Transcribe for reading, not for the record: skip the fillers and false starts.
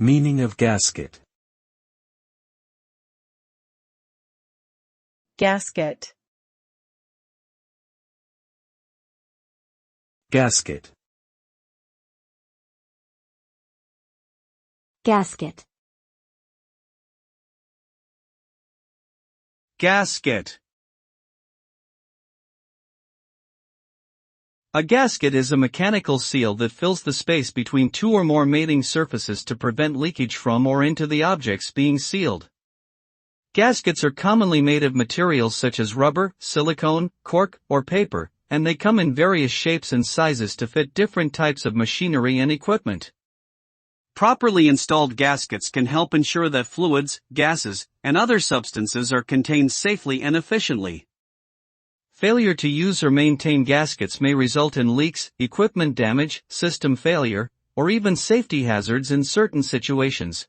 Meaning of gasket. Gasket. Gasket. Gasket. Gasket. A gasket is a mechanical seal that fills the space between two or more mating surfaces to prevent leakage from or into the objects being sealed. Gaskets are commonly made of materials such as rubber, silicone, cork, or paper, and they come in various shapes and sizes to fit different types of machinery and equipment. Properly installed gaskets can help ensure that fluids, gases, and other substances are contained safely and efficiently. Failure to use or maintain gaskets may result in leaks, equipment damage, system failure, or even safety hazards in certain situations.